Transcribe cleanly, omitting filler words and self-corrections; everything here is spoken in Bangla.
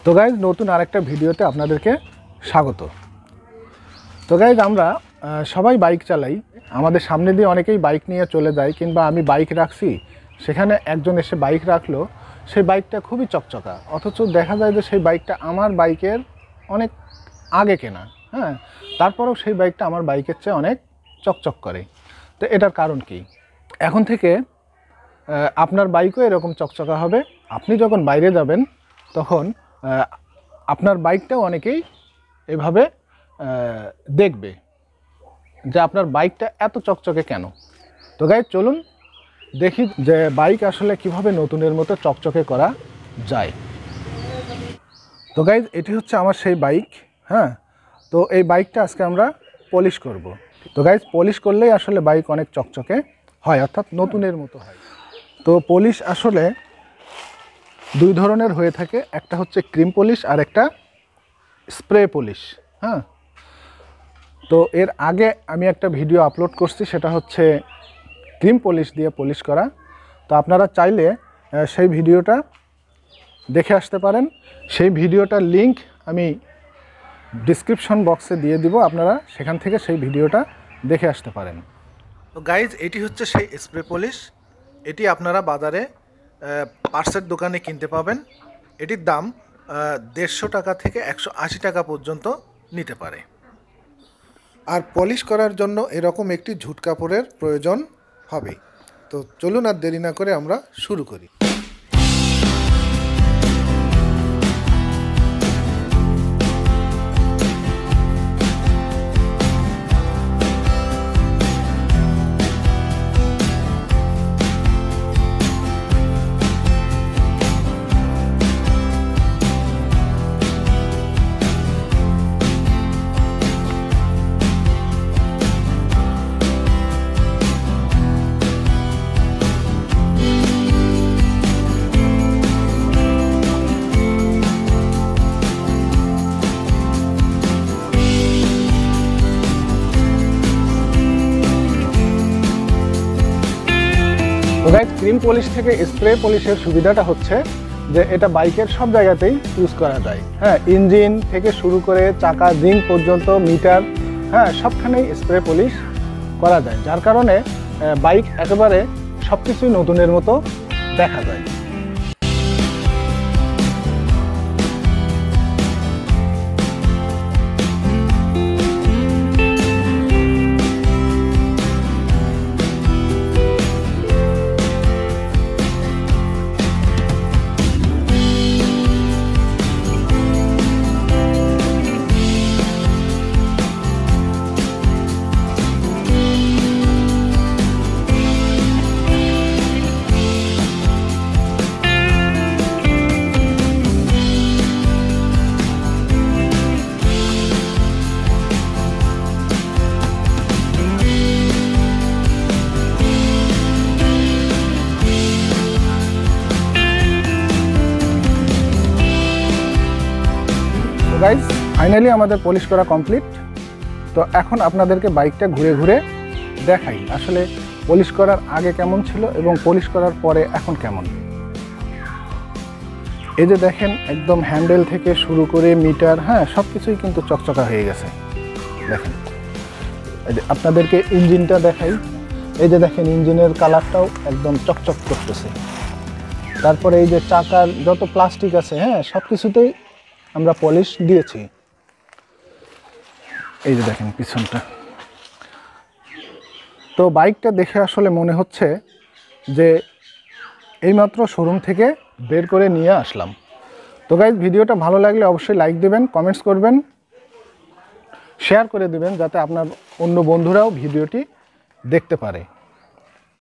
তো গাইজ নতুন আরেকটা ভিডিওতে আপনাদেরকে স্বাগত। তো গাইজ আমরা সবাই বাইক চালাই, আমাদের সামনে দিয়ে অনেকেই বাইক নিয়ে চলে যায়, কিংবা আমি বাইক রাখছি সেখানে একজন এসে বাইক রাখলো, সেই বাইকটা খুবই চকচকা, অথচ দেখা যায় যে সেই বাইকটা আমার বাইকের অনেক আগে কেনা, হ্যাঁ, তারপরেও সেই বাইকটা আমার বাইকের চেয়ে অনেক চকচক করে। তো এটার কারণ কি? এখন থেকে আপনার বাইকও এরকম চকচকা হবে। আপনি যখন বাইরে যাবেন তখন আপনার বাইকটাও অনেকেই এভাবে দেখবে যে আপনার বাইকটা এত চকচকে কেন। তো গাইজ চলুন দেখি যে বাইক আসলে কিভাবে নতুনের মতো চকচকে করা যায়। তো গাইজ এটি হচ্ছে আমার সেই বাইক, হ্যাঁ। তো এই বাইকটা আজকে আমরা পলিশ করব। তো গাইজ পলিশ করলেই আসলে বাইক অনেক চকচকে হয়, অর্থাৎ নতুনের মতো হয়। তো পলিশ আসলে দুই ধরনের হয়ে থাকে, একটা হচ্ছে ক্রিম পলিশ আর একটা স্প্রে পলিশ, হ্যাঁ। তো এর আগে আমি একটা ভিডিও আপলোড করছি, সেটা হচ্ছে ক্রিম পলিশ দিয়ে পলিশ করা। তো আপনারা চাইলে সেই ভিডিওটা দেখে আসতে পারেন। সেই ভিডিওটার লিংক আমি ডিসক্রিপশন বক্সে দিয়ে দিব, আপনারা সেখান থেকে সেই ভিডিওটা দেখে আসতে পারেন। তো গাইজ এটি হচ্ছে সেই স্প্রে পলিশ। এটি আপনারা বাজারে পার্সের দোকানে কিনতে পাবেন। এটির দাম 150 টাকা থেকে 180 টাকা পর্যন্ত নিতে পারে। আর পলিশ করার জন্য এরকম একটি ঝুট কাপড়ের প্রয়োজন হবে। তো চলুন আর দেরি না করে আমরা শুরু করি। তো গাইজ ক্রিম পলিশ থেকে স্প্রে পলিশের সুবিধাটা হচ্ছে যে এটা বাইকের সব জায়গাতেই ইউজ করা যায়, হ্যাঁ। ইঞ্জিন থেকে শুরু করে চাকা রিং পর্যন্ত, মিটার, হ্যাঁ, সবখানেই স্প্রে পলিশ করা যায়, যার কারণে বাইক একেবারে সব কিছুই নতুনের মতো দেখা যায়। গাইজ ফাইনালি আমাদের পলিশ করা কমপ্লিট। তো এখন আপনাদেরকে বাইকটা ঘুরে ঘুরে দেখাই আসলে পলিশ করার আগে কেমন ছিল এবং পলিশ করার পরে এখন কেমন। এই যে দেখেন একদম হ্যান্ডেল থেকে শুরু করে মিটার, হ্যাঁ, সব কিছুই কিন্তু চকচকা হয়ে গেছে। দেখেন এই যে আপনাদেরকে ইঞ্জিনটা দেখাই, এই যে দেখেন ইঞ্জিনের কালারটাও একদম চকচক করতেছে। তারপরে এই যে চাকার যত প্লাস্টিক আছে, হ্যাঁ, সব কিছুতেই আমরা পলিশ দিয়েছি। এই যে দেখেন পিছনটা। তো বাইকটা দেখে আসলে মনে হচ্ছে যে এইমাত্র শোরুম থেকে বের করে নিয়ে আসলাম। তো গাইজ ভিডিওটা ভালো লাগলে অবশ্যই লাইক দেবেন, কমেন্টস করবেন, শেয়ার করে দেবেন, যাতে আপনার অন্য বন্ধুরাও ভিডিওটি দেখতে পারে।